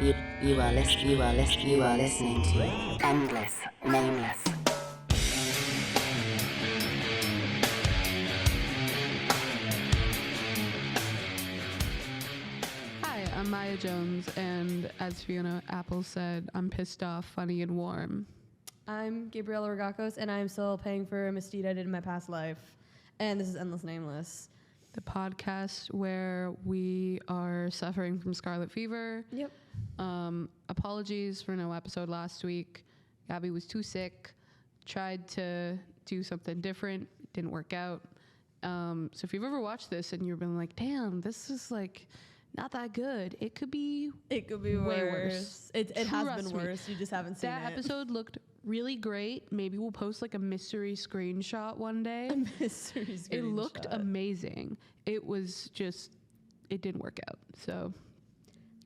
You are listening to Endless, Nameless. Hi, I'm Maya Jones, and as Fiona Apple said, I'm pissed off, funny, and warm. I'm Gabriella-rigakos, and I'm still paying for a misdeed I did in my past life. And this is Endless Nameless. The podcast where we are suffering from scarlet fever. Yep. Apologies for no episode last week. Gabby was too sick. Tried to do something different. Didn't work out. So if you've ever watched this and you've been like, damn, this is like not that good. It could be way worse. It has been worse. You just haven't seen that it. episode looked really great. Maybe we'll post like a mystery screenshot one day. A mystery screenshot. It looked amazing. It was just, it didn't work out. So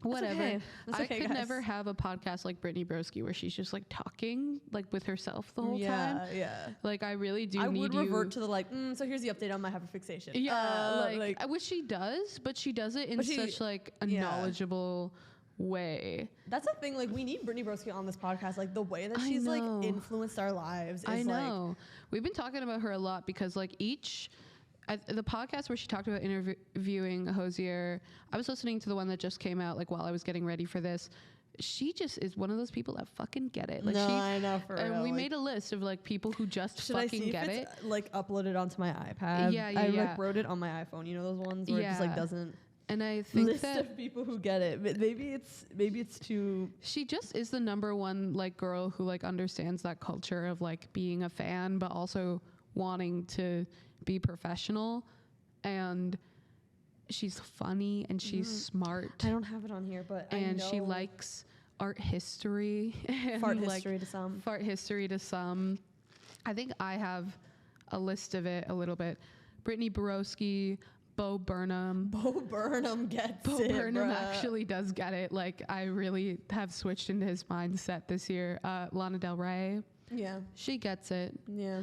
whatever. Okay. That's okay, I could guys. never have a podcast like Brittany Broski where she's just like talking like with herself the whole time. Yeah. Like I really do I need would you. revert to the so here's the update on my hyperfixation. Yeah, like I wish she does, but she does it in such like a knowledgeable way. That's the thing, like we need Brittany Broski on this podcast. Like the way that she's like influenced our lives is I know. We've been talking about her a lot because like the podcast where she talked about interviewing Hosier, I was listening to the one that just came out like while I was getting ready for this. She just is one of those people that fucking get it. Like I know for real. And we made a list of like people who just fucking get it. Like uploaded onto my iPad. Yeah. I like wrote it on my iPhone. You know those ones where it just like doesn't. And I think list of people who get it, but maybe it's too. She just is the number one like girl who like understands that culture of like being a fan, but also wanting to be professional, and she's funny and she's smart. I don't have it on here, but and she likes art history. Fart history to some. Fart history to some. I think I have a list of it a little bit. Brittany Borowski. Bo Burnham gets it. Bo Burnham actually does get it. Like I really have switched into his mindset this year. Lana Del Rey. Yeah. She gets it. Yeah.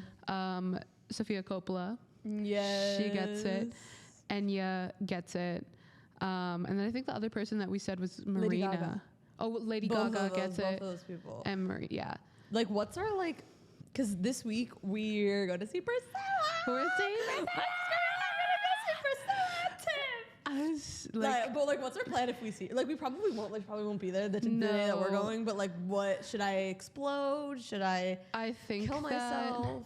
Sofia Coppola. Yes. She gets it. Enya gets it. And then I think the other person that we said was Marina. Lady Gaga. Oh, Lady Gaga gets it. Both of those people. And Marie, yeah. Like what's our like? Because this week we're going to see Priscilla. We're seeing Priscilla. But like, what's our plan if we see? Like, we probably won't. Like, probably won't be there the day that we're going. But like, what should I explode? Should I think kill myself?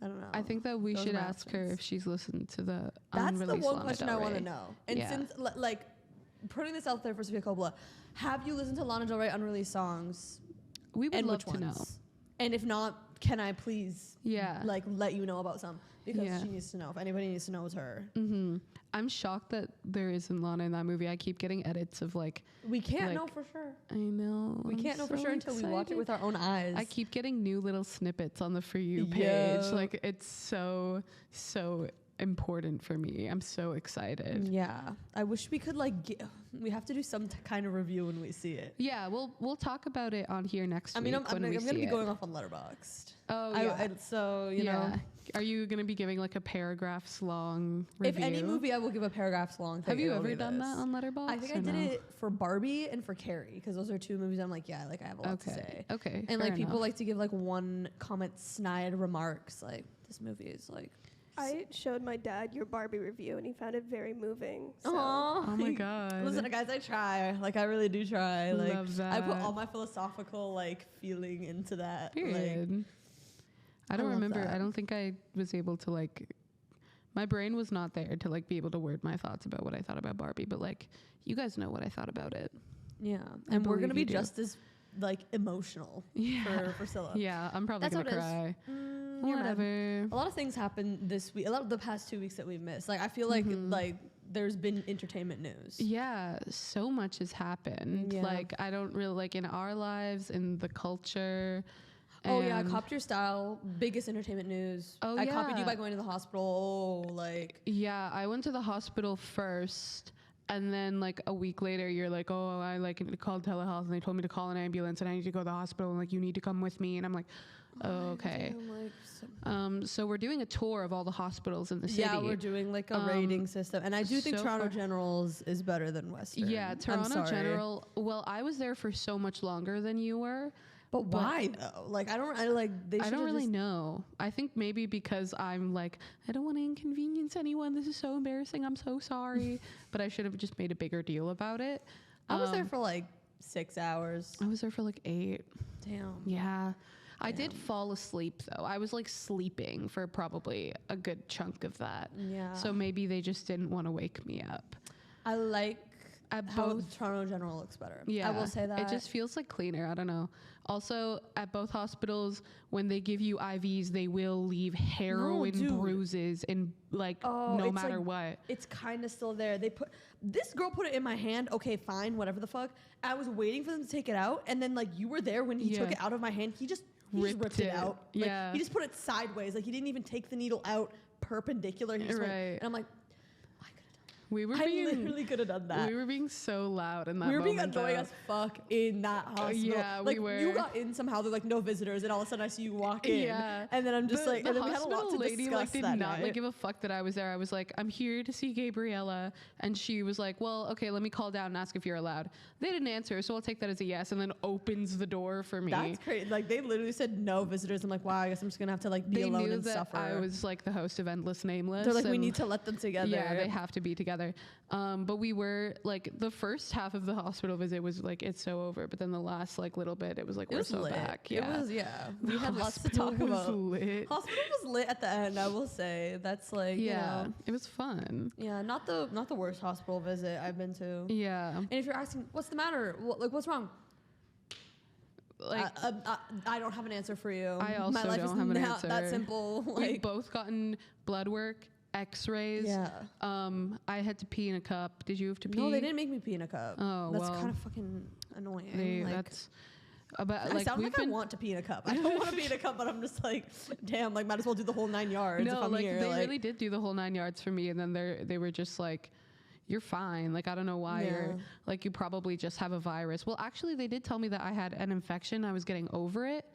I don't know. I think that we should ask her if she's listened to the That's the one Lana question Del I want Rey. to know. And since like putting this out there for Sofia Coppola, have you listened to Lana Del Rey unreleased songs? We would love to know. And if not, can I please like let you know about some? Because she needs to know. If anybody needs to know, it's her. Mm-hmm. I'm shocked that there isn't Lana in that movie. I keep getting edits of like... We can't know for sure. I know. We can't know for sure until we watch it with our own eyes. I keep getting new little snippets on the For You page. Like, it's so important for me. I'm so excited. Yeah. I wish we could like... we have to do some kind of review when we see it. Yeah, we'll talk about it on here next week. I'm going to be going off on Letterboxd. Oh, yeah. So, you know... Are you going to be giving like a paragraphs long review? If any movie, I will give a paragraphs long thing. Have you ever done that on Letterboxd? I think I did it for Barbie and for Carrie, because those are two movies I'm like, I have a lot to say. Okay. And like people like to give like one comment snide remarks, like this movie is like... I showed my dad your Barbie review and he found it very moving. So. Oh my god! Listen, guys, I try. Like I really do try. Like love that. I put all my philosophical like feeling into that. Period. Like, I don't remember. that. I don't think I was able to like. My brain was not there to like be able to word my thoughts about what I thought about Barbie, but like you guys know what I thought about it. Yeah, and we're gonna be just as like emotional for Priscilla. Yeah, I'm probably gonna cry. Whatever. A lot of things happened this week. A lot of the past 2 weeks that we've missed. Like I feel like there's been entertainment news. Yeah, so much has happened. Yeah. Like I don't really like in our lives, in the culture. Oh yeah, I copied your style. Biggest entertainment news. Oh I copied you by going to the hospital. Oh, like yeah, I went to the hospital first. And then like a week later, you're like, oh, I like called telehealth and they told me to call an ambulance and I need to go to the hospital and like you need to come with me. And I'm like, oh, okay. I'm like So we're doing a tour of all the hospitals in the city. Yeah, we're doing like a rating system. And I do think Toronto General's is better than Western. Yeah, Toronto General. Well, I was there for so much longer than you were. But why though? Like I don't really know. I think maybe because I'm like, I don't want to inconvenience anyone. This is so embarrassing. I'm so sorry. But I should have just made a bigger deal about it. I was there for like 6 hours. I was there for like 8. Damn. Yeah. I did fall asleep though. I was like sleeping for probably a good chunk of that. Yeah. So maybe they just didn't want to wake me up. I like how Toronto General looks better. Yeah. I will say that. It just feels like cleaner. I don't know. Also, at both hospitals, when they give you IVs, they will leave heroin bruises and like no matter what. It's kind of still there. This girl put it in my hand. Okay, fine, whatever the fuck. I was waiting for them to take it out, and then like you were there when he took it out of my hand. He just ripped it out. Like, he just put it sideways. Like he didn't even take the needle out perpendicular. He just went, and I'm like, I literally could have done that. We were being so loud in that moment. We were being annoying as fuck in that hospital. Yeah, like, we were. You got in somehow, they're like, no visitors, and all of a sudden I see you walk in. Yeah. And then I'm just like, and then we had a lot to lady, discuss like, did that not night. like give a fuck that I was there. I was like, I'm here to see Gabriella. And she was like, well, okay, let me call down and ask if you're allowed. They didn't answer, so I'll take that as a yes, and then opens the door for me. That's crazy. Like, they literally said no visitors. I'm like, wow, I guess I'm just gonna have to like be alone and suffer. I was like the host of Endless Nameless. They're like, we need to let them together. Yeah, they have to be together. But we were like, the first half of the hospital visit was like, it's so over. But then the last like little bit, it was like, we're so back. Yeah. It was, we had lots to talk about. Lit. Hospital was lit at the end, I will say. That's like, you know, it was fun. Yeah, not the worst hospital visit I've been to. Yeah. And if you're asking, what's the matter? Like, what's wrong? Like, I don't have an answer for you. I also My life don't is have an not answer. that simple. Like, We've both gotten blood work, X-rays. Yeah. I had to pee in a cup. Did you have to pee? No, they didn't make me pee in a cup. Oh, that's well, kind of fucking annoying. That's about, I sound like I want to pee in a cup. I don't want to pee in a cup, but I'm just like, damn, like might as well do the whole 9 yards. No, if I'm like here. they really did do the whole 9 yards for me, and then they were just like, you're fine. Like, I don't know why you're like, you probably just have a virus. Well, actually, they did tell me that I had an infection. I was getting over it.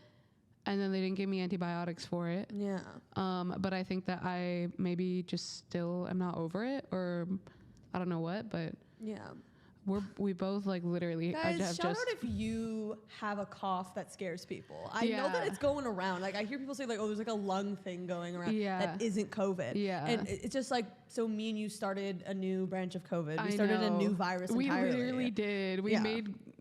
And then they didn't give me antibiotics for it. Yeah. But I think that I maybe just still am not over it, or I don't know what, but yeah. We both like literally. Guys, shout out if you have a cough that scares people. I know that it's going around. Like I hear people say like, oh, there's like a lung thing going around that isn't COVID. Yeah. And it's just like, so me and you started a new branch of COVID. We started a new virus entirely. We literally did.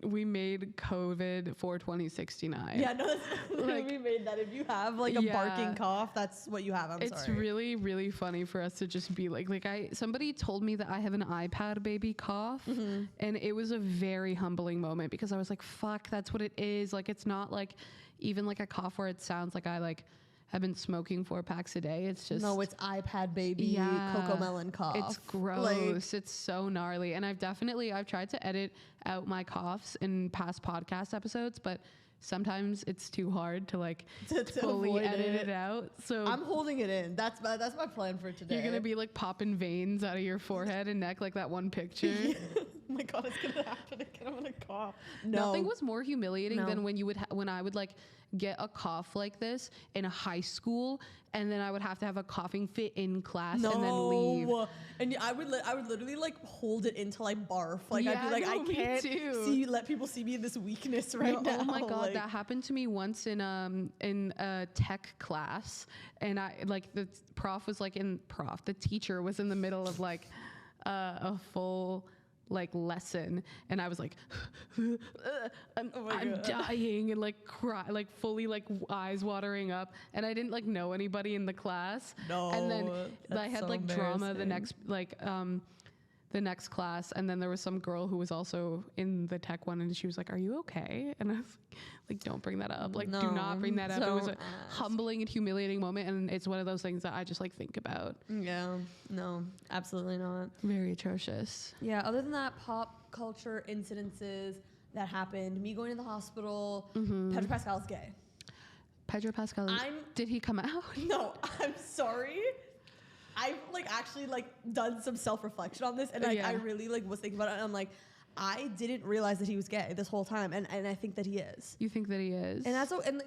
We made COVID for 2069. Yeah, no, that's like, we made that. If you have like a barking cough, that's what you have. It's really, really funny for us to just be like somebody told me that I have an iPad baby cough, and it was a very humbling moment because I was like, fuck, that's what it is. Like, it's not like even like a cough where it sounds like I like have been smoking 4 packs a day. It's just it's iPad baby cocoa melon cough. It's gross. Like, it's so gnarly. And I've tried to edit out my coughs in past podcast episodes, but sometimes it's too hard to like to fully edit it out. So I'm holding it in. That's my plan for today. You're gonna be like popping veins out of your forehead and neck like that one picture. Oh my god, it's gonna happen again. I'm gonna cough. No. Nothing was more humiliating than when you would when I would like get a cough like this in a high school, and then I would have to have a coughing fit in class and then leave. And I would literally like hold it until I barf. Like I'd be like, I can't let people see me in this weakness right now. Oh my god, that happened to me once in a tech class, and I like the prof was like the teacher was in the middle of like a full like lesson, and I was like I'm dying and like cry, like fully like eyes watering up, and I didn't like know anybody in the class. And then I had like drama the next class, and then there was some girl who was also in the tech one, and she was like, are you okay? And I was like, don't bring that up. Like, do not bring that up. It was a humbling and humiliating moment, and it's one of those things that I just like think about. Yeah, no, absolutely not. Very atrocious. Yeah, other than that, pop culture incidences that happened, me going to the hospital, Pedro Pascal's gay. Pedro Pascal, did he come out? No, I'm sorry. I've like actually like done some self-reflection on this, and like I really like was thinking about it, and I'm like, I didn't realize that he was gay this whole time, and I think that he is. You think that he is? And that's and like,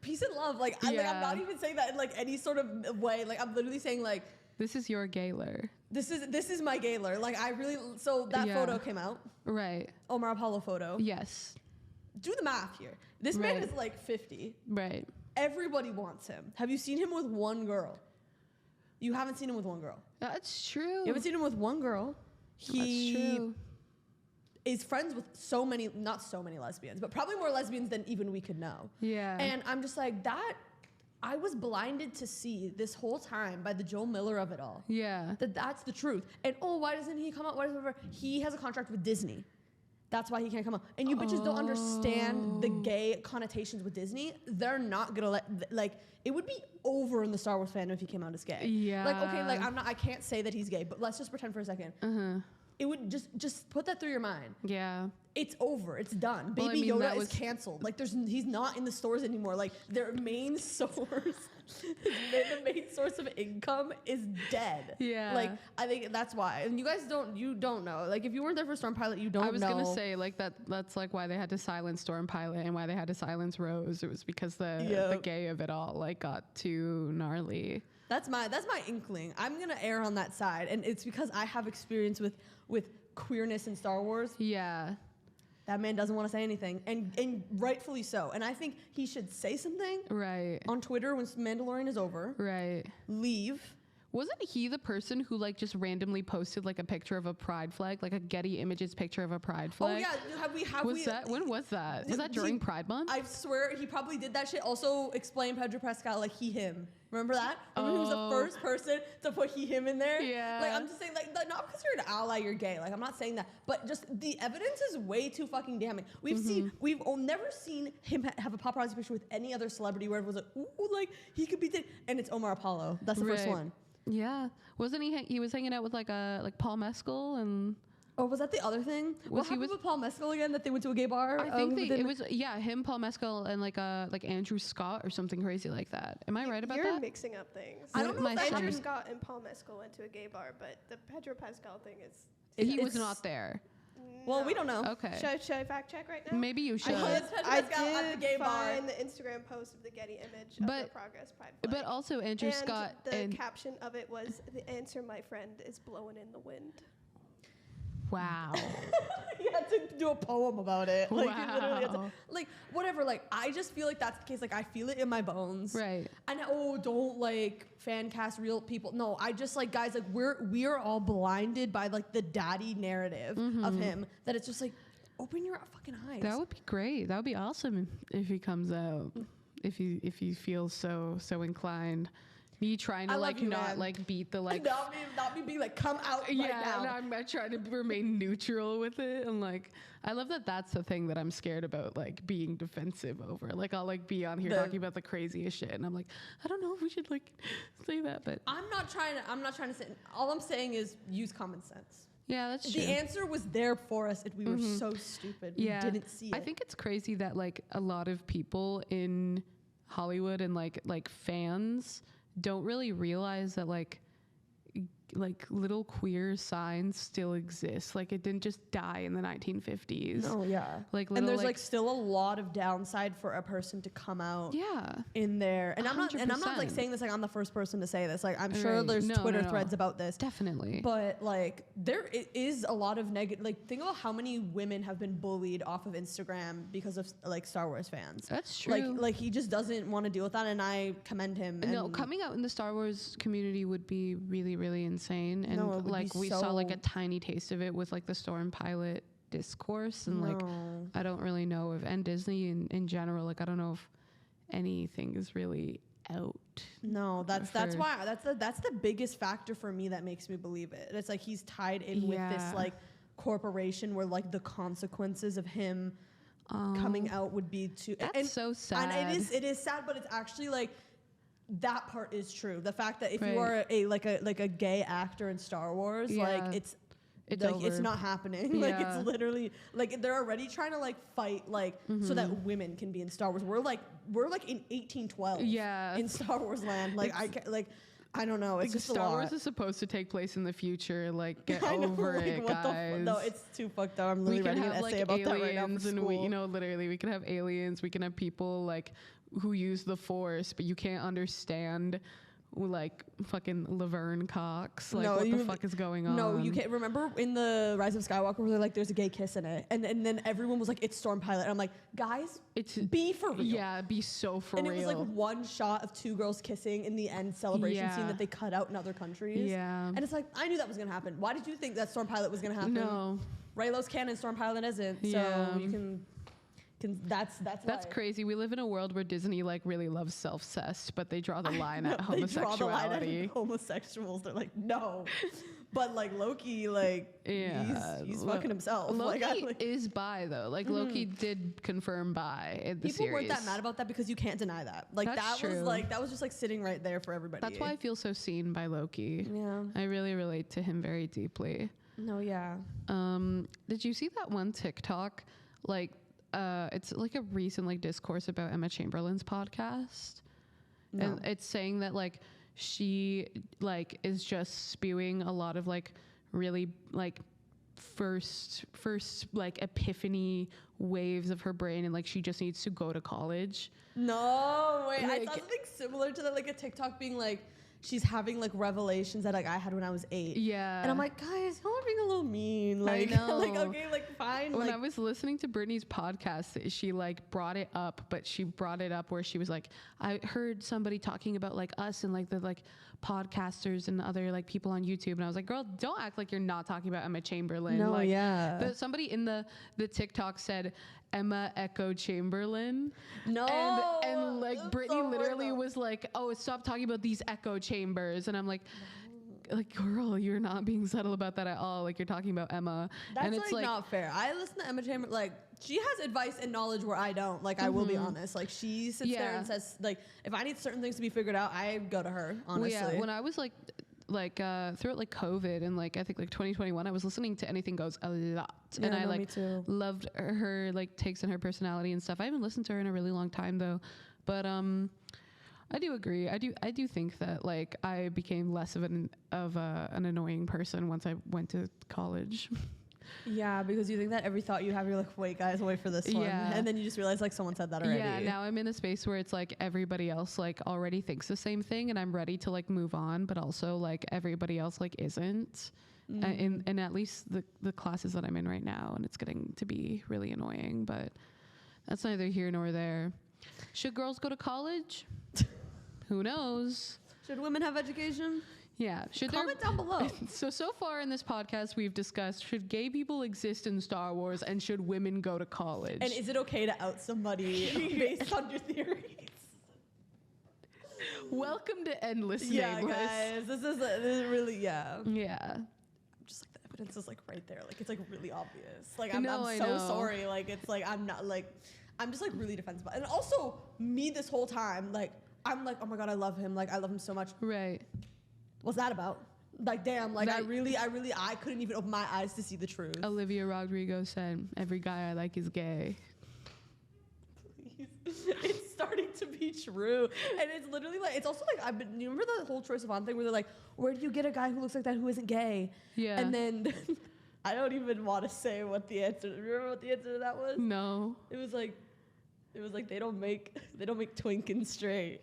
peace and love. Like, I'm not even saying that in like any sort of way. Like, I'm literally saying like, this is your Gaylor. This is my Gaylor. Like, so that photo came out. Right. Omar Apollo photo. Yes. Do the math here. This man is like 50. Right. Everybody wants him. Have you seen him with one girl? You haven't seen him with one girl. That's true. You haven't seen him with one girl. That's true. Is friends with not so many lesbians, but probably more lesbians than even we could know. Yeah. And I'm just like, that, I was blinded to see this whole time by the Joe Miller of it all. Yeah. That's the truth. And why doesn't he come out? He has a contract with Disney. That's why he can't come out. And you bitches don't understand the gay connotations with Disney. They're not gonna let, it would be over in the Star Wars fandom if he came out as gay. Yeah. Like, okay, like I can't say that he's gay, but let's just pretend for a second. It would just put that through your mind. Yeah. It's over. It's done. Well, Baby Yoda is canceled. Like, he's not in the stores anymore. Like, their main source, the main source of income is dead. Yeah. Like, I think that's why. And you guys don't know. Like, if you weren't there for Storm Pilot, you don't know. I was gonna say, like, that's like why they had to silence Storm Pilot and why they had to silence Rose. It was because the gay of it all like got too gnarly. That's my inkling. I'm gonna err on that side, and it's because I have experience with queerness in Star Wars. Yeah. That man doesn't want to say anything, and rightfully so. And I think he should say something on Twitter when Mandalorian is over. Right. Leave. Wasn't he the person who like just randomly posted like a picture of a pride flag, like a Getty Images picture of a pride flag? Oh yeah, when was that? Was that during Pride Month? I swear he probably did that shit. Also explain Pedro Pascal like he him. Remember that? Remember he was the first person to put he him in there? Yeah. Like I'm just saying, like not because you're an ally, you're gay. Like I'm not saying that, but just the evidence is way too fucking damning. We've never seen him have a paparazzi picture with any other celebrity where it was like, ooh, like he could be, and it's Omar Apollo. That's the first one. Yeah, wasn't he? He was hanging out with like Paul Mescal and. Oh, was that the other thing? What happened with Paul Mescal again? That they went to a gay bar? I think it was him, Paul Mescal, and like Andrew Scott or something crazy like that. Am I right about that? You're mixing up things. I don't know if Andrew Scott and Paul Mescal went to a gay bar, but the Pedro Pascal thing is. He was not there. Well, we don't know. Okay. Should I fact check right now? Maybe you should. I did at the gay find the Instagram post of the Getty image of the Progress Pride flag. But also Andrew Scott. The caption of it was, "The answer, my friend, is blowing in the wind." Wow. You had to do a poem about it. Like, wow. You literally had to, like, whatever. Like, I just feel like that's the case. Like, I feel it in my bones. Right. And don't like fan cast real people. No, I just like, guys, like we are all blinded by like the daddy narrative of him that it's just like, open your fucking eyes. That would be great. That would be awesome if he comes out. If he feels so inclined. Me trying to like not like beat the like not me being like come out right now. And I'm trying to remain neutral with it, and like I love that that's the thing that I'm scared about, like being defensive over. Like I'll like be on here talking about the craziest shit, and I'm like, I don't know if we should like say that, but I'm not trying to say. All I'm saying is use common sense. Yeah, that's true. The answer was there for us, and we were so stupid. We didn't see it. I think it's crazy that like a lot of people in Hollywood and like fans don't really realize that like little queer signs still exist. Like it didn't just die in the 1950s. Oh yeah. Like and there's like still a lot of downside for a person to come out. Yeah. In there, and 100%. I'm not like saying this like I'm the first person to say this. Like I'm sure there's Twitter threads about this. Definitely. But like there is a lot of negative. Like think about how many women have been bullied off of Instagram because of like Star Wars fans. That's true. Like he just doesn't want to deal with that, and I commend him. No, coming out in the Star Wars community would be really, really insane. And like we saw like a tiny taste of it with like the Storm Pilot discourse, and like I don't really know if, and Disney in general, like I don't know if anything is really out. No, that's why that's the biggest factor for me that makes me believe it. It's like he's tied in with this like corporation where like the consequences of him coming out would be too. That's so sad. And it is sad, but it's actually like. That part is true. The fact that if you are a gay actor in Star Wars, like it's like it's not happening. Like it's literally like they're already trying to like fight like so that women can be in Star Wars. We're like in 1812. Yeah. In Star Wars land, like I don't know. It's just Star Wars is supposed to take place in the future. Like, get over it, what guys. No, it's too fucked up. I'm literally writing an essay about that right now for and school. we, literally, we can have aliens. We can have people like who use the Force, but you can't understand like fucking Laverne Cox. Like, what the fuck is going on? No, you can't. Remember in the Rise of Skywalker where they're like, there's a gay kiss in it, and then everyone was like, it's Storm Pilot, and I'm like, guys, be for real. Yeah, be so for real. And it was like one shot of two girls kissing in the end celebration scene that they cut out in other countries. Yeah, and it's like, I knew that was gonna happen. Why did you think that Storm Pilot was gonna happen? No, Raylo's canon, Storm Pilot isn't. So you can that's crazy. We live in a world where Disney like really loves self-cessed, but they draw the line at homosexuality. They draw the line at homosexuals. They're like, no. But like Loki, like he's fucking himself. Loki is bi though. Like Loki did confirm bi in the series. People weren't that mad about that because you can't deny that. Like that was just like sitting right there for everybody. That's why I feel so seen by Loki. Yeah, I really relate to him very deeply. No, yeah. Did you see that one TikTok? Like, it's like a recent like discourse about Emma Chamberlain's podcast, and it's saying that like she like is just spewing a lot of like really like first like epiphany waves of her brain, and like she just needs to go to college. No, wait, like, I saw something similar to that, like a TikTok being like, she's having like revelations that like I had when I was 8. Yeah. And I'm like, guys, y'all are being a little mean. Like, I know. Like, okay, like fine. When I was listening to Brittany's podcast, she like brought it up, but she brought it up where she was like, I heard somebody talking about like us and like the like podcasters and other like people on YouTube. And I was like, girl, don't act like you're not talking about Emma Chamberlain. No, like, yeah. Somebody in the TikTok said Emma Echo Chamberlain. No. And like Brittany literally was like, oh, stop talking about these echo chambers. And I'm like, girl, you're not being subtle about that at all. Like, you're talking about Emma. That's and it's like not fair. I listen to Emma Chamberlain. Like, she has advice and knowledge where I don't. Like, I will be honest. Like, she sits there and says, like, if I need certain things to be figured out, I go to her, honestly. Well, yeah, when I was like throughout like COVID and like I think like 2021, I was listening to Anything Goes a lot, and I like loved her like takes and her personality and stuff. I haven't listened to her in a really long time though, but I do agree. I do think that like I became less of an annoying person once I went to college. Yeah, because you think that every thought you have, you're like, wait, guys, wait for this one. Yeah. And then you just realize like someone said that already. Yeah, now I'm in a space where it's like everybody else like already thinks the same thing and I'm ready to like move on, but also like everybody else like isn't. In at least the classes that I'm in right now, and it's getting to be really annoying, but that's neither here nor there. Should girls go to college? Who knows? Should women have education? Yeah. Comment down below. So far in this podcast, we've discussed, should gay people exist in Star Wars and should women go to college? And is it okay to out somebody based on your theories? Welcome to Endless Nameless. Yeah, guys. This is really, Yeah. Just like the evidence is like right there. Like it's like really obvious. Like I'm so sorry. Like it's like I'm just like really defensive. And also me this whole time, like I'm like, oh my God, I love him. Like I love him so much. Right. What's that about? Like, damn, like I couldn't even open my eyes to see the truth. Olivia Rodrigo said, every guy I like is gay. Please. It's starting to be true. And it's literally like, it's also like, you remember the whole Troye Sivan thing where they're like, where do you get a guy who looks like that who isn't gay? Yeah. And then, I don't even want to say what the answer, remember what the answer to that was? No. It was like they don't make twink and straight.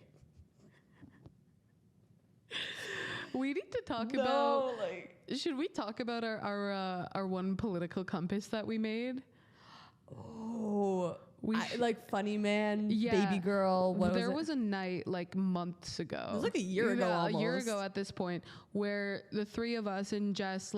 We need to talk about. Should we talk about our one political compass that we made? Oh, like funny man, baby girl. There was a night like months ago. It was like a year ago, almost. A year ago at this point, where the three of us and Jess,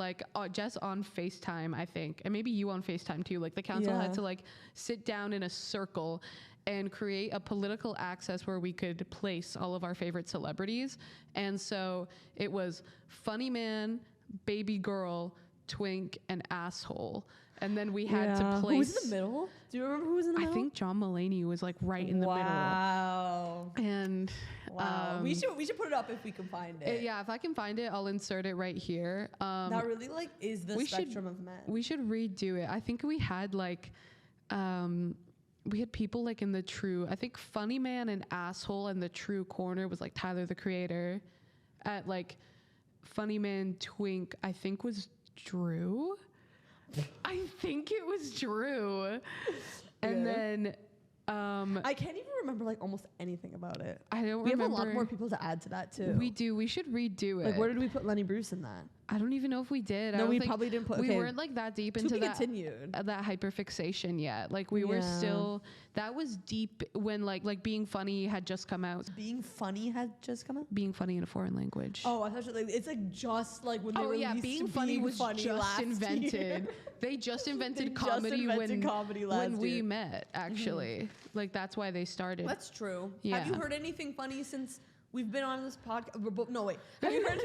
Jess on FaceTime, I think, and maybe you on FaceTime too. Like the council had to like sit down in a circle and create a political access where we could place all of our favorite celebrities. And so it was funny man, baby girl, twink, and asshole. And then we had to place... Who was in the middle? Do you remember who was in the middle? I think John Mulaney was like right in the middle. Wow. And... we should put it up if we can find it. Yeah, if I can find it, I'll insert it right here. That really like is the spectrum of men. We should redo it. I think we had like... we had people like in the true, I think funny man and asshole in the true corner was like Tyler the Creator. At like funny man twink, I think was Drew. I think it was Drew. And then I can't even remember like almost anything about it. I don't We remember. have a lot more people to add to that too. We do. We should redo it. Like, where did we put Lenny Bruce in that? I don't even know if we did. I No, don't we think probably didn't put. We Okay. weren't like that deep To into be that continued. that hyperfixation yet. Like we were Yeah. still. That was deep when like being funny had just come out. Being funny had just come out. Being funny in a foreign language. Oh, I thought you, like it's like just like when they Oh yeah, released being funny was just last invented. year. They just invented They comedy just invented comedy last when we year. met. Actually, like that's why they started. That's true. Yeah. Have you heard anything funny since we've been on this podcast? No, wait. Have you heard?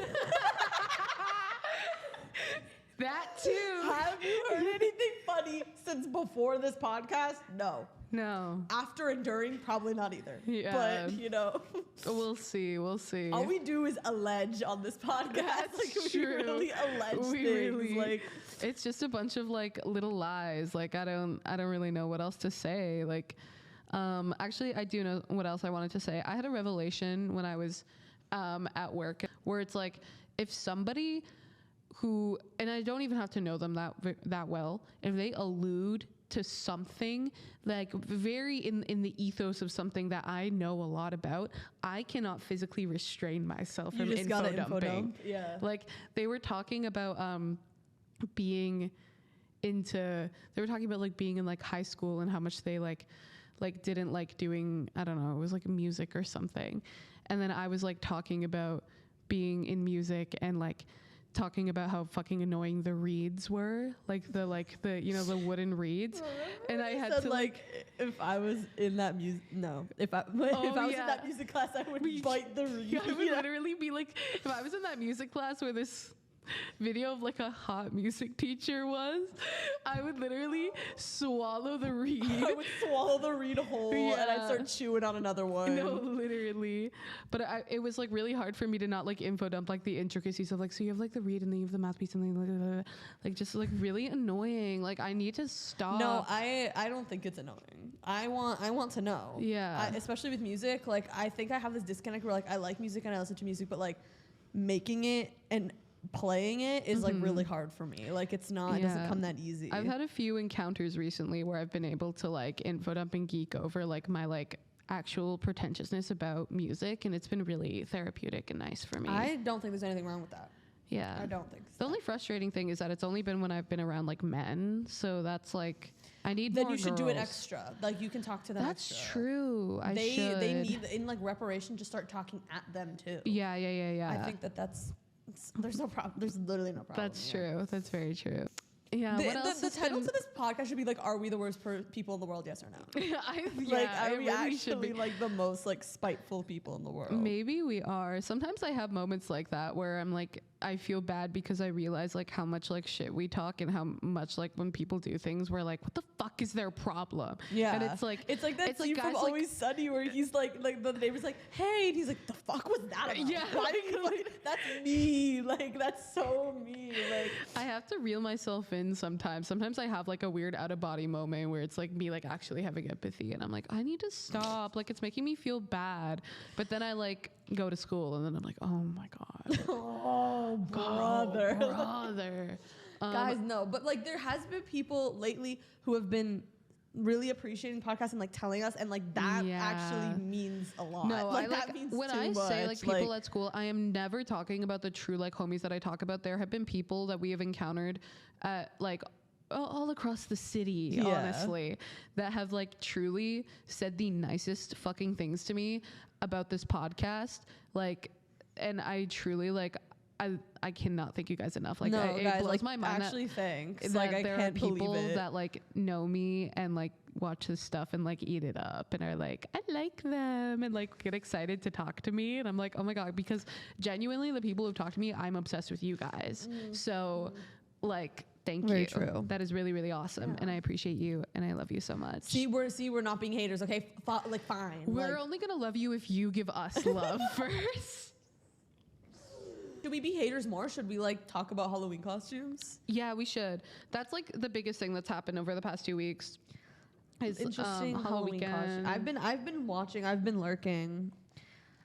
That too. Have you heard anything funny since before this podcast? No. No. After and during, probably not either. Yeah. But, you know. We'll see. We'll see. All we do is allege on this podcast. That's like, true. We really allege We things. really- Like, It's just a bunch of like little lies. Like I don't really know what else to say. Like actually I do know what else I wanted to say. I had a revelation when I was at work where it's like if somebody who, and I don't even have to know them that well, if they allude to something like very in the ethos of something that I know a lot about, I cannot physically restrain myself from just gotta info info dumping. dump. Yeah. Like they were talking about being into, they were talking about like being in like high school and how much they like didn't like doing, I don't know, it was like music or something. And then I was like talking about being in music and like talking about how fucking annoying the reeds were, like the you know, the wooden reeds. And I had to like if I was in that music, no, if I was in that music class, I would bite the reed. I would literally be like, if I was in that music class where this video of like a hot music teacher was, I would literally swallow the reed. I would swallow the reed whole and I'd start chewing on another one. No, literally. But it was like really hard for me to not like info dump like the intricacies of like, so you have like the reed and then you have the mouthpiece and then like just like really annoying. Like I need to stop. No, I don't think it's annoying. I want to know. Yeah. Especially with music. Like I think I have this disconnect where like I like music and I listen to music, but like making it and playing it is like really hard for me. Like it's not, it doesn't come that easy. I've had a few encounters recently where I've been able to like info dump and geek over like my like actual pretentiousness about music, and it's been really therapeutic and nice for me. I don't think there's anything wrong with that. Yeah. I don't think so. The only frustrating thing is that it's only been when I've been around like men, so that's like I need Then more you should do it girls. extra. Like you can talk to them That's extra. true. They need in like reparation to start talking at them too. Yeah. I think there's no problem. There's literally no problem. That's true. That's very true. Yeah. What else? The title to this podcast should be like, "Are we the worst people in the world? Yes or no?" Like, are we actually like the most like spiteful people in the world? Maybe we are. Sometimes I have moments like that where I'm like, I feel bad because I realize like how much like shit we talk and how much like when people do things we're like, what the fuck is their problem? Yeah. And it's like that scene from Always Sunny where he's like the neighbor's like, hey, and he's like, the fuck was that about? Yeah. Why did you like, that's me. Like that's so me. Like I have to reel myself in sometimes. Sometimes I have like a weird out of body moment where it's like me like actually having empathy and I'm like, I need to stop. Like it's making me feel bad. But then I like go to school and then I'm like, oh my God. oh brother. Brother. Guys, no, but like there has been people lately who have been really appreciating podcasts and like telling us, and like that actually means a lot. No, like, that means when too I much. say like people at school, I am never talking about the true like homies that I talk about. There have been people that we have encountered at like all across the city, honestly, that have like truly said the nicest fucking things to me about this podcast. Like, and I truly like, I cannot thank you guys enough. Like, no, it guys, blows like, my mind actually thanks. that Like, I there can't are people believe it. that like know me and like watch this stuff and like eat it up and are like, I like them and like get excited to talk to me. And I'm like, oh my God, because genuinely the people who've talked to me, I'm obsessed with you guys. So like, thank Very you. true. That is really, really awesome. And I appreciate you and I love you so much. See, we're not being haters, okay? Like, fine. We're like, only gonna love you if you give us love first. should we be haters more? Should we like talk about Halloween costumes? Yeah, we should. That's like the biggest thing that's happened over the past 2 weeks. Is Interesting Halloween costume. I've been watching. I've been lurking.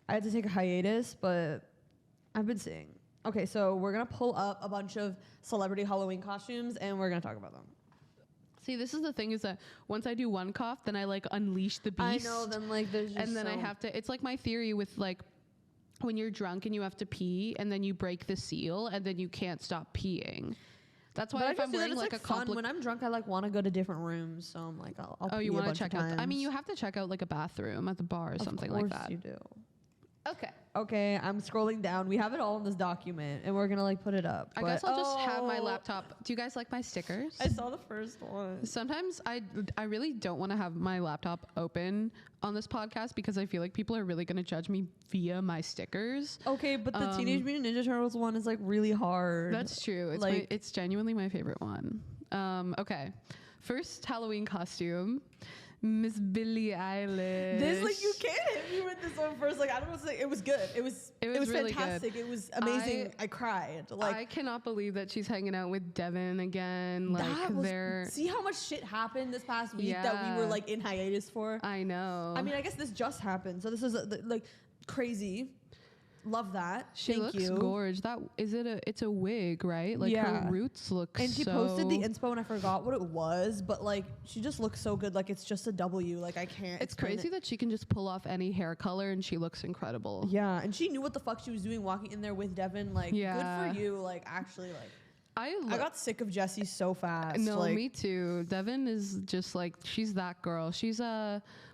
I had to take a hiatus, but I've been seeing. Okay, so we're gonna pull up a bunch of celebrity Halloween costumes and we're gonna talk about them. See, this is the thing is that once I do one cough, then I like unleash the beast. I know, then like there's just and then I have to, it's like my theory with like when you're drunk and you have to pee and then you break the seal and then you can't stop peeing. That's why if I'm wearing like a fun. When I'm drunk, I like want to go to different rooms. So I'm like, I'll oh, you want to check out? I mean, you have to check out like a bathroom at the bar or something like that. You do. Okay. Okay, I'm scrolling down. We have it all in this document, and we're gonna like put it up. I guess I'll just have my laptop. Do you guys like my stickers? I saw the first one. Sometimes I really don't want to have my laptop open on this podcast because I feel like people are really gonna judge me via my stickers. Okay, but the Teenage Mutant Ninja Turtles one is like really hard. That's true. It's like it's genuinely my favorite one. Okay, first Halloween costume. Miss Billie Eilish. This like you can't hit me with this one first. Like I don't know what to say. It was good. It was really fantastic. Good. It was amazing. I cried. Like I cannot believe that she's hanging out with Devin again. Like see how much shit happened this past week that we were like in hiatus for. I know. I mean, I guess this just happened. So this is like crazy. Love that. She looks gorgeous. That is it. It's a wig, right? Like her roots look. And she posted the inspo, and I forgot what it was, but like she just looks so good. Like it's just a W. Like I can't. It's crazy that she can just pull off any hair color, and she looks incredible. Yeah, and she knew what the fuck she was doing, walking in there with Devin. Like good for you. Like actually, like. I got sick of Jessie so fast. No, me too. Devin is just like she's that girl. She's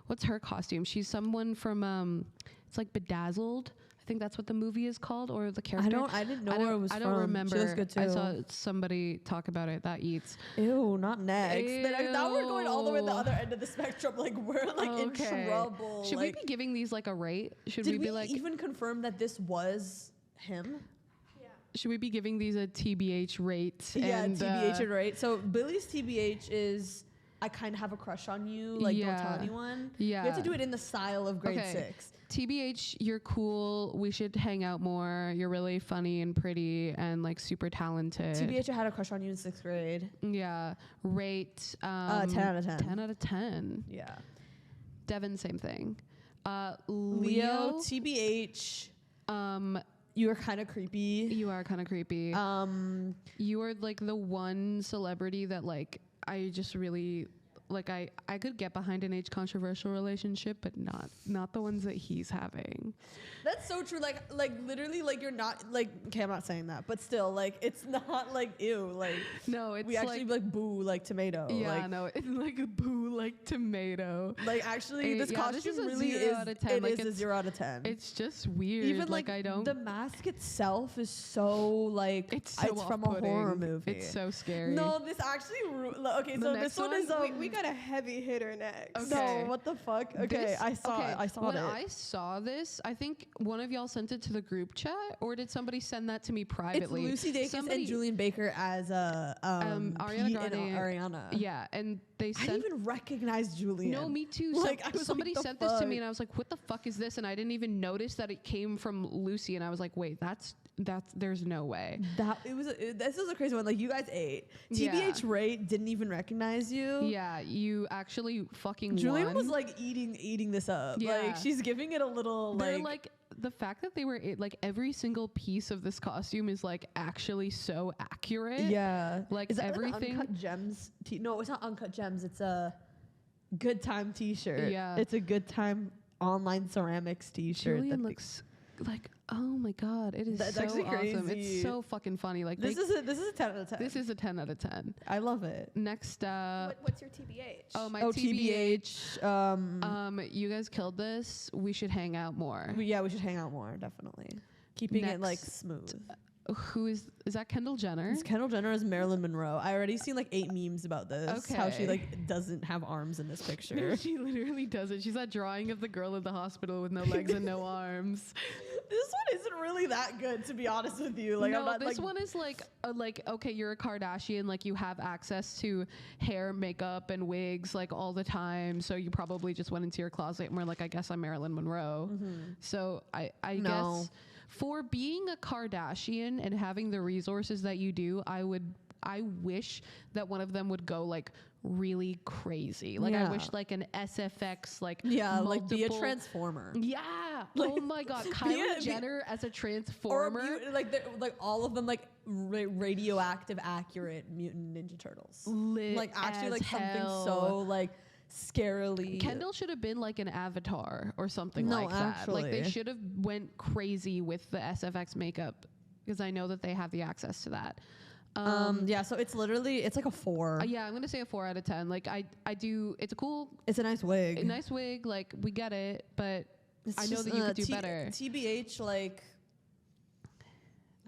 what's her costume? She's someone from it's like Bedazzled. I think that's what the movie is called, or the character. I didn't know where it was from. I don't remember. She looks good too. I saw somebody talk about it. That eats. Ew, not next. Now we're going all the way to the other end of the spectrum. Like we're like in trouble. Should we be giving these like a rate? Did we be like even confirm that this was him? Should we be giving these a TBH rate? Yeah, TBH rate. So Billy's TBH is I kind of have a crush on you. Like don't tell anyone. Yeah, we have to do it in the style of grade 6. TBH, you're cool. We should hang out more. You're really funny and pretty and like super talented. TBH, I had a crush on you in 6th grade. Yeah. Rate 10 out of 10. 10 out of 10. Yeah. Devin, same thing. Leo, TBH. You are kind of creepy. You are kind of creepy. You are like the one celebrity that like I just really like I could get behind an age controversial relationship, but not the ones that he's having. That's so true. Like literally, like you're not like okay. I'm not saying that, but still, like it's not like ew. Like no, it's we actually like boo like tomato. Yeah, like, no, it's like a boo like tomato. Like actually, this costume this is really is. It like is a 0 out of 10. It's just weird. Even like I don't. The mask itself is so like it's from a horror movie. It's so scary. No, this actually okay. So this one is we got a heavy hitter next. Okay. No, what the fuck? Okay, I saw it. I saw it. When I saw this, I think one of y'all sent it to the group chat, or did somebody send that to me privately? It's Lucy Dacus and Julian Baker as Ariana Grande and Ariana. Yeah, and they sent. I didn't even recognize Julian. No, me too. Like somebody sent this to me, and I was like, "What the fuck is this?" And I didn't even notice that it came from Lucy, and I was like, "Wait, that's there's no way." This is a crazy one. Like you guys ate. TBH Ray didn't even recognize you. Yeah, you actually fucking Julian won. was like eating this up. Yeah. Like she's giving it a little They're like the fact that they were like every single piece of this costume is like actually so accurate. Yeah. Like is that everything. Like Uncut Gems. No, it's not Uncut Gems. It's a Good Time t-shirt. Yeah. It's a Good Time online ceramics t-shirt. Julian looks like, oh my god, it is so awesome. Crazy. It's so fucking funny. Like this is a 10 out of 10. This is a 10 out of 10. I love it. Next what's your TBH? Oh, my TBH. You guys killed this. We should hang out more. We should hang out more, definitely. Keeping it like smooth. Who is that Kendall Jenner? It's Kendall Jenner as Marilyn Monroe. I already seen like 8 memes about this. Okay. How she like doesn't have arms in this picture. She literally doesn't. She's that drawing of the girl in the hospital with no legs and no arms. This one isn't really that good, to be honest with you. Like, no, I'm not, this one is like okay, you're a Kardashian, like you have access to hair, makeup, and wigs like all the time. So you probably just went into your closet and were like, I guess I'm Marilyn Monroe. Mm-hmm. So I guess for being a Kardashian and having the resources that you do, I wish that one of them would go like really crazy. Like I wish like an SFX like like be a transformer. Yeah. Like, oh my god, Kylie Jenner as a transformer. Or like all of them like radioactive accurate Mutant Ninja Turtles. Lit Like actually as like something hell. so like scarily. Kendall should have been like an Avatar or something No, like that. Like they actually. should have went crazy with the SFX makeup because I know that they have the access to that. Yeah, so it's like a 4. Yeah, I'm gonna say a 4 out of 10. Like I do. It's a cool, It's a nice wig. a nice wig. Like we get it, but It's I know just, that you could do better. TBH, like,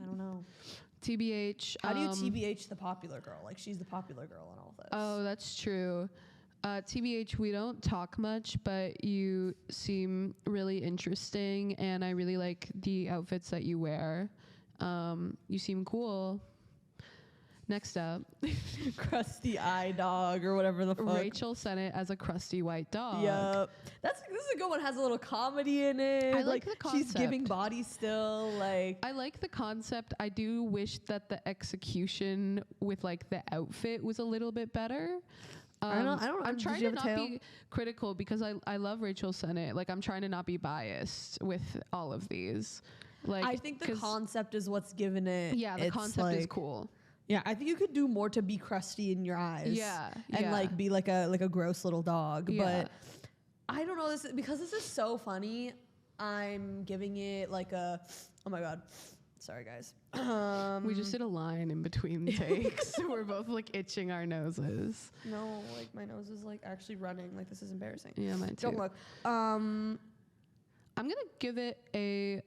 I don't know. TBH. How do you TBH the popular girl? Like, she's the popular girl in all this. Oh, that's true. TBH, we don't talk much, but you seem really interesting, and I really like the outfits that you wear. You seem cool. Next up, Crusty eye dog or whatever the fuck. Rachel Sennett as a crusty white dog. Yep. This is a good one. Has a little comedy in it. I like the She's giving concept. body still. Like, I like the concept. I do wish that the execution with like the outfit was a little bit better. I don't know. I'm Did trying you to have a not tail? be critical because I love Rachel Sennett. Like I'm trying to not be biased with all of these. Like I think the 'cause- concept is what's given it. Yeah, the It's concept is like- cool. Yeah, I think you could do more to be crusty in your eyes. Yeah, and yeah. like be like a gross little dog. Yeah. But I don't know, because this is so funny. I'm giving it like a. Oh my god, sorry guys. We just did a line in between takes. We're both like itching our noses. No, like my nose is like actually running. Like this is embarrassing. Yeah, mine too. Don't look. I'm gonna give it a.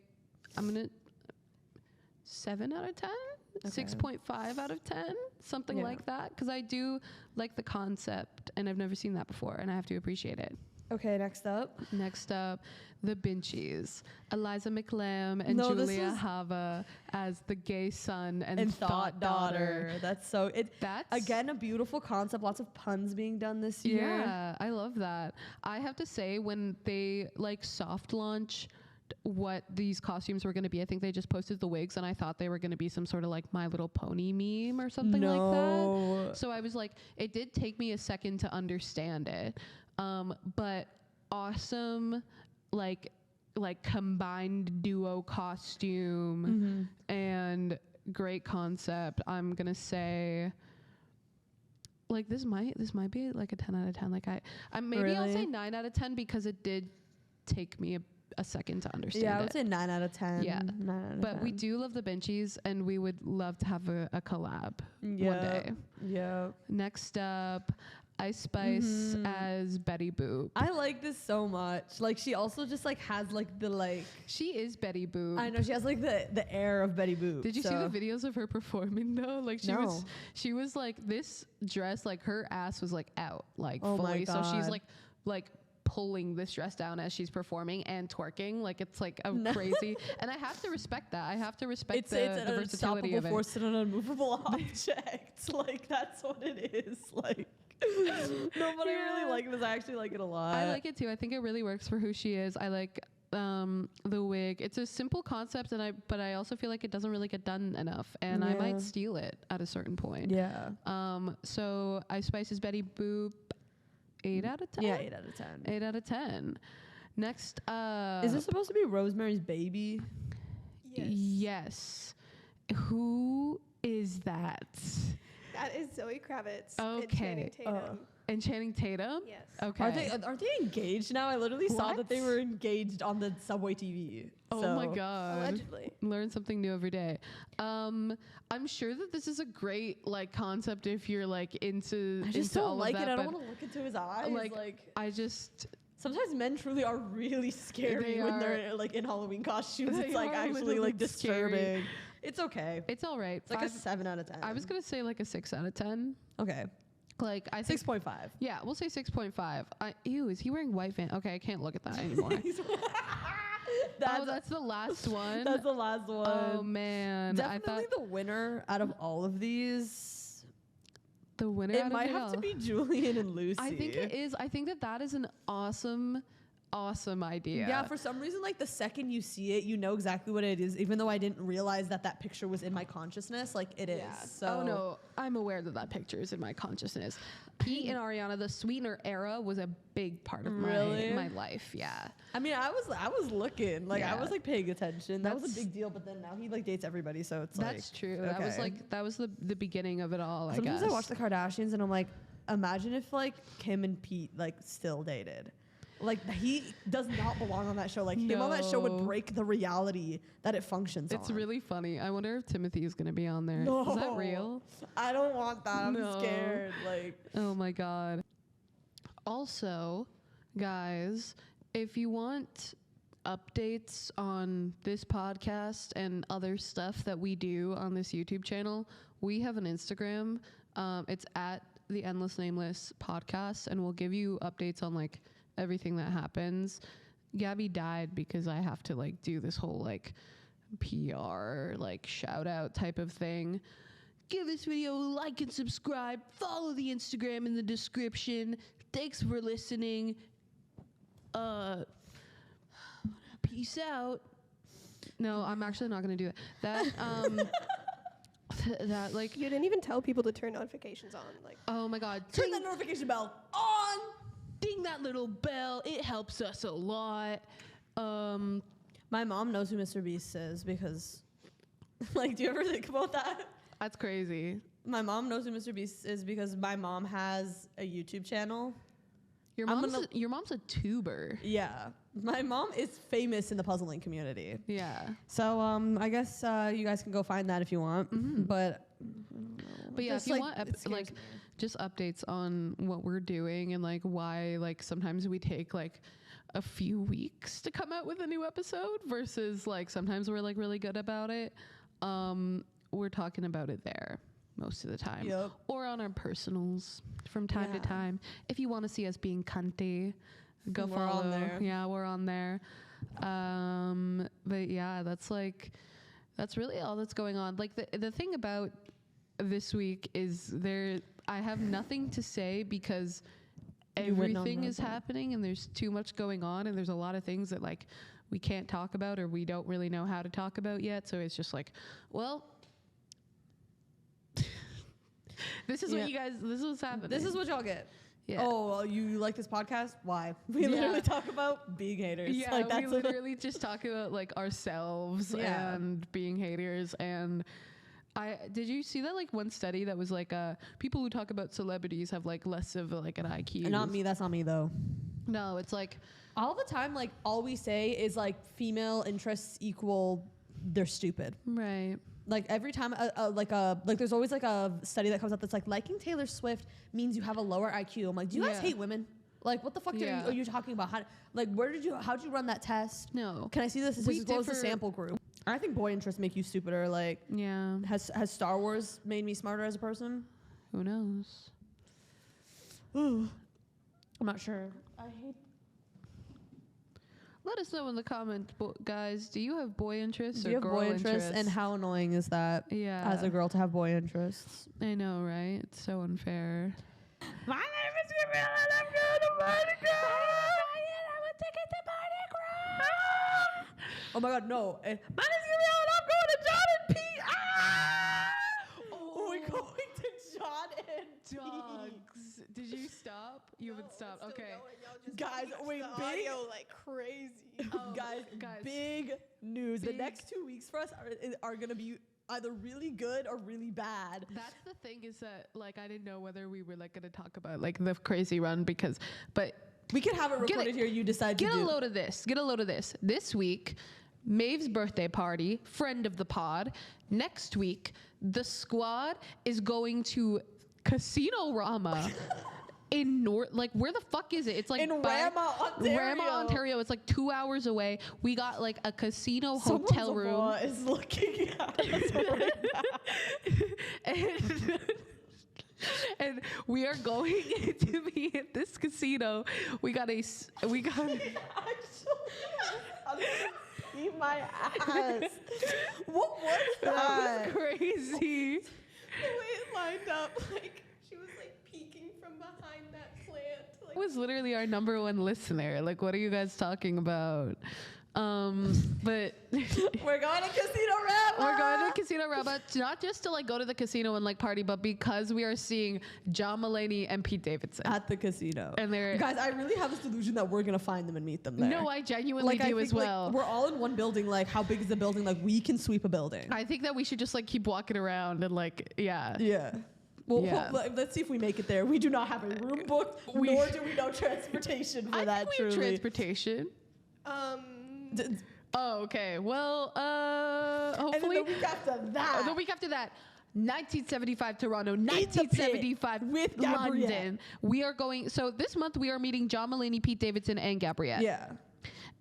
7 out of 10. Okay. 6.5 out of 10, something Yeah. like that. Because I do like the concept, and I've never seen that before, and I have to appreciate it. Okay, next up. Next up, the Binchies. Eliza McLam and No, this Julia was- Hava as the gay son and, And thought daughter. That's so. That's Again, a beautiful concept. Lots of puns being done this year. Yeah, I love that. I have to say, when they like soft launch what these costumes were going to be, I think they just posted the wigs, and I thought they were going to be some sort of like My Little Pony meme or something like that. So I was like, it did take me a second to understand it, but awesome, like combined duo costume and great concept. I'm gonna say. Like this might be like a 10 out of 10. Like maybe I'll say Really? 9 out of 10 because it did take me a second to understand Yeah, I it. would say 9 out of 10. Yeah. 9 out of But 10. we do love the Benchies, and we would love to have a collab one Yeah. day. Yeah. Next up, Ice Spice as Betty Boop. I like this so much. Like she also just like has like the like. She is Betty Boop. I know she has like the air of Betty Boop. Did you see the videos of her performing though? Like No. she was like this dress, like her ass was like out, like Oh my fully. So she's God. like pulling this dress down as she's performing and twerking. Like it's like a crazy, and I have to respect that. I have to respect It's the an versatility unstoppable of it. force and an unmovable object. Like that's what it is. Like no, but I really like this. I actually like it a lot. I like it too. I think it really works for who she is. I like the wig. It's a simple concept, but I also feel like it doesn't really get done enough, and I Yeah. might steal it at a certain point. Yeah. So Ice Spice is Betty Boop. 8 out of 10. Yeah, 8 out of 10. 8 out of 10. Next up. Is this supposed to be Rosemary's Baby? Yes. Who is that? That is Zoe Kravitz. Okay. And Channing Tatum. And Channing Tatum? Yes. Okay. Aren't they engaged now? I literally saw What? that they were engaged on the subway TV. Oh my So- god. Allegedly. Learn something new every day. I'm sure that this is a great like concept if you're like into I just into don't all like of it. that, I don't but, want to look into his eyes. Like I just sometimes men truly are really scary They when are- they're like in Halloween costumes. They It's like are a actually little like bit scary. disturbing. It's okay. it's all right. It's like a 5 7 out of 10. I was gonna say like a 6 out of 10. okay. Like I think 6.5. yeah, we'll say 6.5. Ew, is he wearing white van? Okay, I can't look at that anymore. That's the last one. That's the last one. Oh man, I Definitely thought the winner out of all of these. the winner. It out might of have to all. be Julian and Lucy. I think it is. I think that is an awesome awesome idea. Yeah, for some reason, like the second you see it, you know exactly what it is, even though I didn't realize that picture was in my consciousness. Like it is. So. Oh no, I'm aware that picture is in my consciousness. Pete and Ariana, the sweetener era was a big part of my life. Yeah. I mean, I was looking, like I was like paying attention. That was a big deal, but then now he like dates everybody, so it's like that's true. Okay. That was the beginning of it all. Sometimes I watch the Kardashians and I'm like, imagine if like Kim and Pete like still dated. Like he does not belong on that show. Like him on that show would break the reality that it functions It's on. really funny. I wonder if Timothy is going to be on there. No. Is that real? I don't want that. I'm scared. Like, oh my God. Also, guys, if you want updates on this podcast and other stuff that we do on this YouTube channel, we have an Instagram. It's at the Endless Nameless podcast, and we'll give you updates on like everything that happens. Gabby died because I have to like do this whole like PR like shout out type of thing. Give this video a like and subscribe. Follow the Instagram in the description. Thanks for listening. Peace out. No, I'm actually not gonna do that. That like You didn't even tell people to turn notifications on. Like, oh my God, turn that notification bell on. Ding that little bell. It helps us a lot. My mom knows who Mr. Beast is because, like, do you ever think about that? That's crazy. My mom knows who Mr. Beast is because my mom has a YouTube channel. Your mom's a tuber. Yeah. My mom is famous in the puzzling community. Yeah. So I guess you guys can go find that if you want. Mm-hmm. But yeah, if you want like just updates on what we're doing and like why like sometimes we take like a few weeks to come out with a new episode versus like sometimes we're like really good about it. We're talking about it there most of the time. Or on our personals from time to time. If you want to see us being cunty, go follow. On there. Yeah, we're on there. But yeah, that's really all that's going on. Like the thing about this week is I have nothing to say because everything is happening and there's too much going on and there's a lot of things that like we can't talk about or we don't really know how to talk about yet. So it's just like, well, this is what you guys, this is what's happening. This is what y'all get. Yeah. Oh, you like this podcast? Why? We literally talk about being haters. Yeah, like, we literally just talk about like ourselves and being haters. And did you see that like one study that was like people who talk about celebrities have like less of like an IQ? Not me. That's not me though. No, it's like all the time. Like all we say is like female interests equal they're stupid. Right. Like every time, there's always like a study that comes up that's like liking Taylor Swift means you have a lower IQ. I'm like, do you guys hate women? Like, what the fuck are you talking about? How'd you run that test? No. Can I see this? As well as the sample group. I think boy interests make you stupider. Like, has Star Wars made me smarter as a person? Who knows? I'm not sure. I hate. Let us know in the comments, guys. Do you have boy interests or girl interests? And how annoying is that as a girl to have boy interests? I know, right? It's so unfair. My name is Gabriella and I'm going to Mardi Gras. I'm a ticket to Mardi Gras. Oh my God, no. My name is Gabriella and I'm going to John and Pete. We're going to John and Dogs. Did you stop? You haven't stopped. Okay. Guys, wait, big like crazy. Guys, big news. The next 2 weeks for us are going to be either really good or really bad. That's the thing is that like I didn't know whether we were like going to talk about like the crazy run but we could have it recorded here. You decide to get a load of this. Get a load of this. This week, Maeve's birthday party, friend of the pod. Next week, the squad is going to Casino Rama. In where the fuck is it? It's like in Rama, Ontario. Rama, Ontario. It's like 2 hours away. We got like a casino hotel room. Is looking at us right now. And we are going to be at this casino. We got actually, see my ass. What was that? That was crazy. The way it lined up, like she was like peeking from behind that plant, was literally our #1 listener. Like, what are you guys talking about? But we're going to Casino Rama. We're going to Casino Rama, not just to like go to the casino and like party, but because we are seeing John Mulaney and Pete Davidson at the casino. And they're guys, I really have this delusion that we're gonna find them and meet them there. No, I genuinely do as well. Like, we're all in one building. Like, how big is the building? Like, we can sweep a building. I think that we should just like keep walking around and like, yeah. Well, let's see if we make it there. We do not have a room booked, nor do we know transportation for that. We have transportation. Okay. Well, hopefully. And then the week after that. 1975 Toronto, 1975 with London. We are going. So this month we are meeting John Mulaney, Pete Davidson, and Gabriella. Yeah.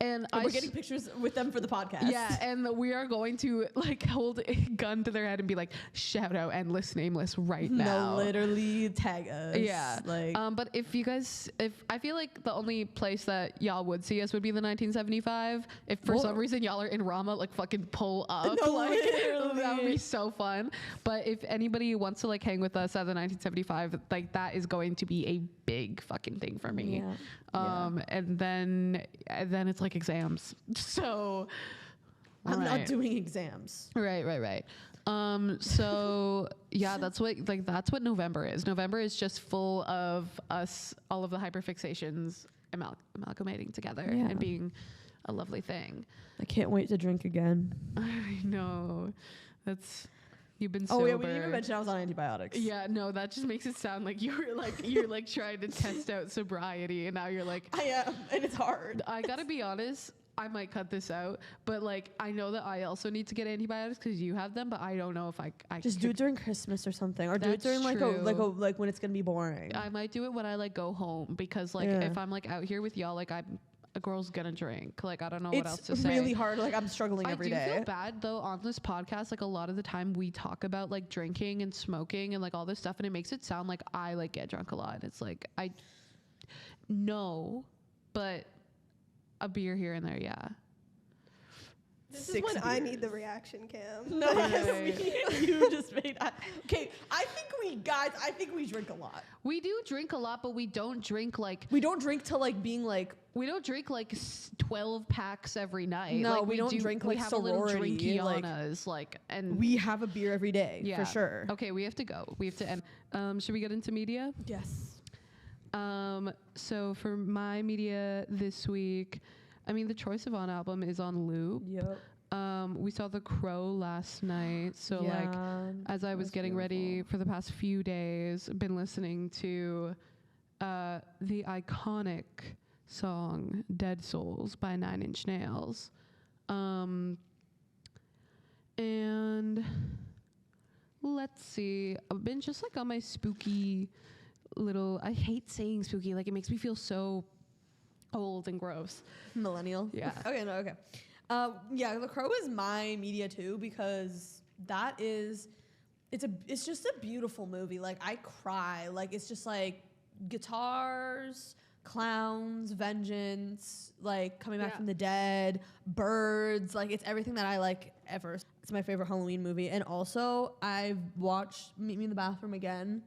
And we're getting pictures with them for the podcast. Yeah, and we are going to like hold a gun to their head and be like, shout out Endless Nameless right now. No, literally tag us. Yeah. Like, but if I feel like the only place that y'all would see us would be the 1975. If for some reason y'all are in Rama, like fucking pull up. No, like literally. that would be so fun. But if anybody wants to like hang with us at the 1975, like that is going to be a big fucking thing for me. Yeah. And then it's like exams. So I'm not doing exams. Right. So yeah, that's what November is. November is just full of us, all of the hyperfixations amalgamating together and being a lovely thing. I can't wait to drink again. I know. You've been sober. Oh yeah, we didn't even mention I was on antibiotics. Yeah, no, that just makes it sound like you're like trying to test out sobriety, and now you're like, I am, and it's hard. I gotta be honest. I might cut this out, but like I know that I also need to get antibiotics because you have them, but I don't know if I just do it during Christmas or something, or do it during like when it's gonna be boring. I might do it when I like go home because like if I'm like out here with y'all, like a girl's gonna drink. Like I don't know what else to say. It's really hard. Like I'm struggling every day. I do feel bad though on this podcast. Like a lot of the time we talk about like drinking and smoking and like all this stuff, and it makes it sound like I like get drunk a lot. It's like no, but a beer here and there, yeah. This is when I need the reaction cam. No, you just made that. Okay, I think we drink a lot. We do drink a lot, but we don't drink like... We don't drink to like being like... We don't drink like 12 packs every night. No, like, we don't drink like have sorority. A little drinky on us, like, and... We have a beer every day, for sure. Okay, we have to go. We have to end. Should we get into media? Yes. So for my media this week, I mean, the Troye Sivan album is on loop. Yep. We saw The Crow last night. So like, as I was getting ready for the past few days, been listening to the iconic song Dead Souls by 9 Inch Nails. And let's see, I've been just like on my spooky little, I hate saying spooky, like it makes me feel so old and gross. Millennial. Yeah. Okay, no, okay. Yeah, The Crow is my media too because it's just a beautiful movie. Like I cry. Like it's just like guitars, clowns, vengeance, like coming back from the dead, birds. Like it's everything that I like ever. It's my favorite Halloween movie. And also I've watched Meet Me in the Bathroom again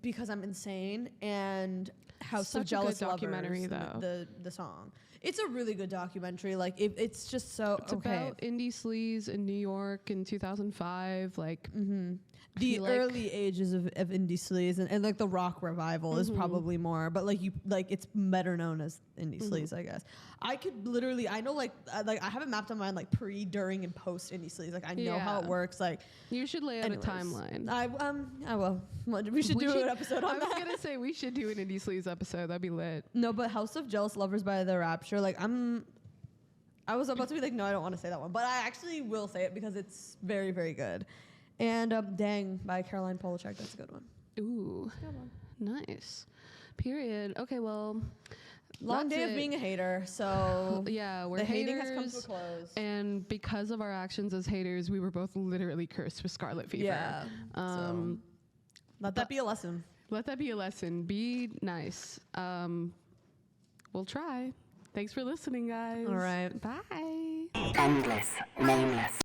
because I'm insane, and House of Jealous Lovers, documentary though. The song. It's a really good documentary. Like it's just so it's about indie sleaze in New York in 2005. Like the early ages of indie sleaze and like the rock revival is probably more, but like it's better known as indie sleaze, I guess. I know like I have it mapped on mine like pre, during, and post indie sleaze. Like I know how it works. Like you should lay out a timeline. I will. We should do an episode on that. I was gonna say we should do an indie sleaze episode. That'd be lit. No, but House of Jealous Lovers by The Rapture. Like I was about to be like, no, I don't want to say that one, but I actually will say it because it's very, very good. And Dang by Caroline Polachek. That's a good one. Ooh, nice. Period. Okay, well, long day of being a hater. So yeah, we're the haters, hating has come to a close. And because of our actions as haters, we were both literally cursed with scarlet fever. Yeah. So let that be a lesson. Let that be a lesson. Be nice. We'll try. Thanks for listening, guys. All right. Bye. Endless, nameless.